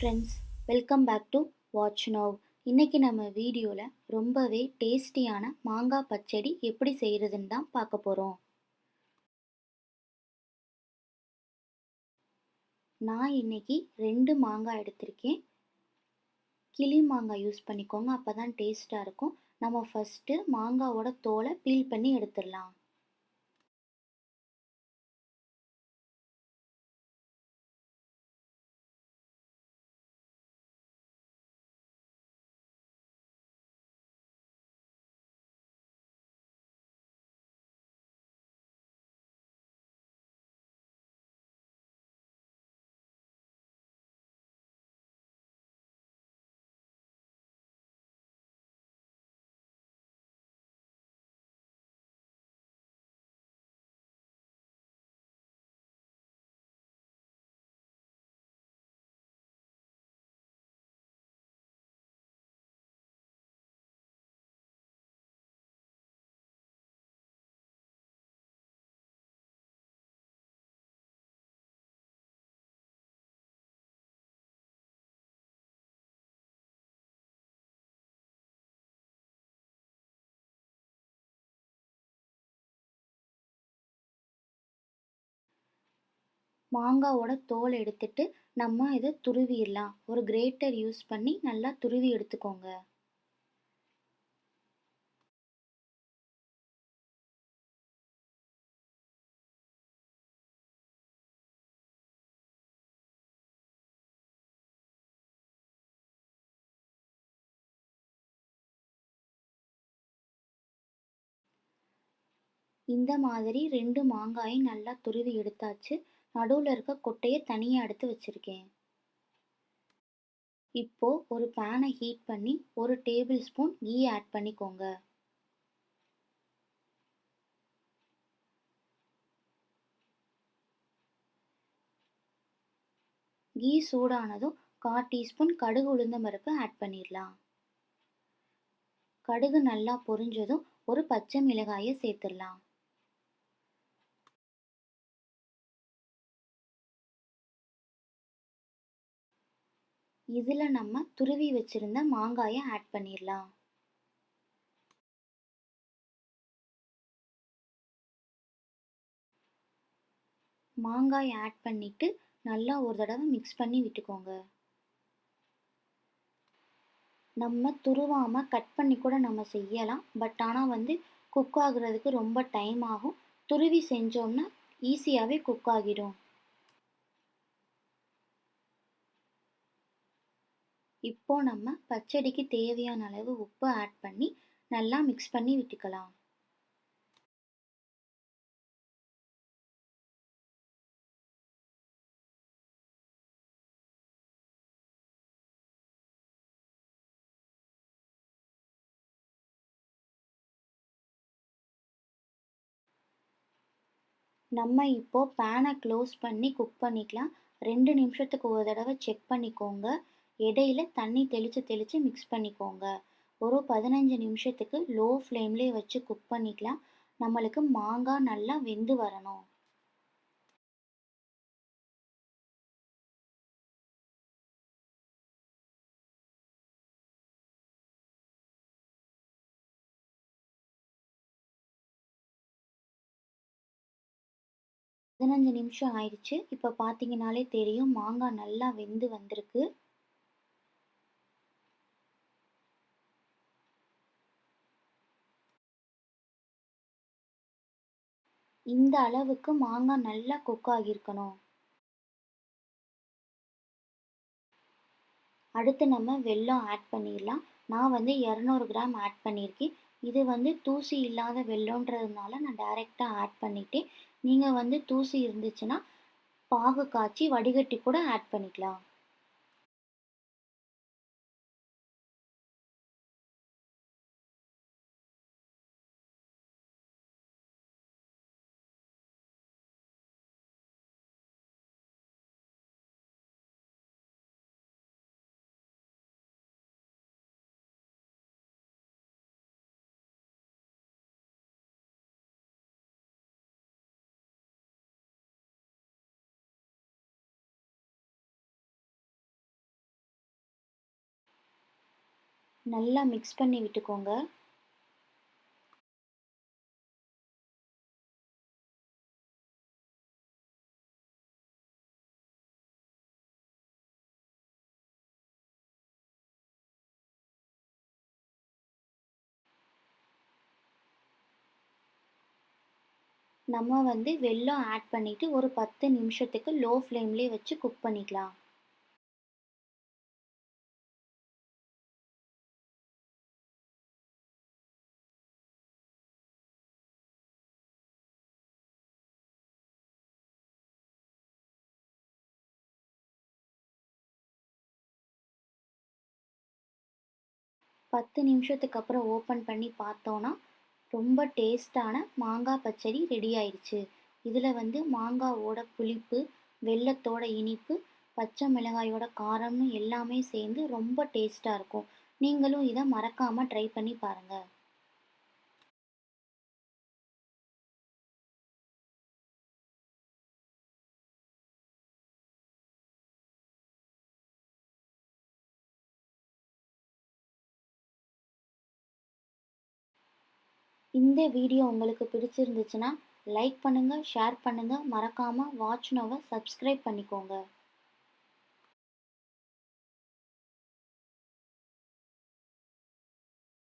Friends, welcome back to watch now. இன்னைக்கு நம்ம வீடியோவில் ரொம்பவே டேஸ்டியான மாங்காய் பச்சடி எப்படி செய்கிறதுன்னு தான் பார்க்க போகிறோம். நான் இன்னைக்கு 2 மாங்காய் எடுத்திருக்கேன். கிளி மாங்காய் யூஸ் பண்ணிக்கோங்க, அப்போ தான் டேஸ்ட்டாக இருக்கும். நம்ம ஃபஸ்ட்டு மாங்காவோட தோலை பீல் பண்ணி எடுத்துடலாம். மாங்காவோட தோல் எடுத்துட்டு நம்ம இதை துருவிடலாம். ஒரு கிரேட்டர் யூஸ் பண்ணி நல்லா துருவி எடுத்துக்கோங்க. இந்த மாதிரி 2 மாங்காயும் நல்லா துருவி எடுத்தாச்சு. நடுவில் இருக்க கொட்டையை தனியாக எடுத்து வச்சுருக்கேன். இப்போ ஒரு பேனை ஹீட் பண்ணி 1 டேபிள் ஸ்பூன் கீ ஆட் பண்ணிக்கோங்க. கீ சூடானதும் 1/4 டீஸ்பூன் கடுகு உளுந்தம் பருப்பு ஆட் பண்ணிடலாம். கடுகு நல்லா பொரிஞ்சதும் ஒரு பச்சை மிளகாயை சேர்த்துடலாம். இதில் நம்ம துருவி வச்சிருந்த மாங்காயை ஆட் பண்ணிடலாம். மாங்காய் ஆட் பண்ணிட்டு நல்லா ஒரு தடவை மிக்ஸ் பண்ணி விட்டுக்கோங்க. நம்ம துருவாமல் கட் பண்ணி கூட நம்ம செய்யலாம். பட் ஆனால் குக் ஆகுறதுக்கு ரொம்ப டைம் ஆகும். துருவி செஞ்சோம்னா ஈஸியாகவே குக் ஆகிடும். இப்போ நம்ம பச்சடிக்கு தேவையான அளவு உப்பு ஆட் பண்ணி நல்லா மிக்ஸ் பண்ணி விட்டுக்கலாம். நம்ம இப்போ பேனை க்ளோஸ் பண்ணி குக் பண்ணிக்கலாம். 2 நிமிஷத்துக்கு ஒரு தடவை செக் பண்ணிக்கோங்க. இடையில தண்ணி தெளித்து மிக்ஸ் பண்ணிக்கோங்க. ஒரு 15 நிமிஷத்துக்கு லோ ஃப்ளேம்லேயே வச்சு குக் பண்ணிக்கலாம். நம்மளுக்கு மாங்காய் நல்லா வெந்து வரணும். பதினஞ்சு நிமிஷம் ஆயிடுச்சு. இப்போ பார்த்தீங்கனாலே தெரியும் மாங்காய் நல்லா வெந்து வந்திருக்கு. இந்த அளவுக்கு மாங்காய் நல்லா குக் ஆகியிருக்கணும். அடுத்து நம்ம வெல்லம் ஆட் பண்ணிடலாம். நான் 200 கிராம் ஆட் பண்ணியிருக்கேன். இது தூசி இல்லாத வெல்லம்ன்றதுனால நான் டைரெக்டாக ஆட் பண்ணிட்டேன். நீங்கள் தூசி இருந்துச்சுன்னா பாகு காய்ச்சி வடிகட்டி கூட ஆட் பண்ணிக்கலாம். நல்லா மிக்ஸ் பண்ணி விட்டுக்கோங்க. நம்ம வெல்லம் ஆட் பண்ணிட்டு ஒரு 10 நிமிஷத்துக்கு லோ ஃப்ளேம்லயே வச்சு குக் பண்ணிக்கலாம். பத்து நிமிஷத்துக்கு அப்புறம் ஓப்பன் பண்ணி பார்த்தோன்னா, ரொம்ப டேஸ்ட்டான மாங்காய் பச்சடி ரெடி ஆயிடுச்சு. இதில் மாங்காவோட புளிப்பு, வெல்லத்தோட இனிப்பு, பச்சை மிளகாயோட காரம்னு எல்லாமே சேர்ந்து ரொம்ப டேஸ்ட்டாக இருக்கும். நீங்களும் இதை மறக்காமல் ட்ரை பண்ணி பாருங்கள். இந்த வீடியோ உங்களுக்கு பிடிச்சிருந்துச்சுன்னா லைக் பண்ணுங்கள், ஷேர் பண்ணுங்கள், மறக்காமல் வாட்ச் நோவை சப்ஸ்கிரைப் பண்ணிக்கோங்க.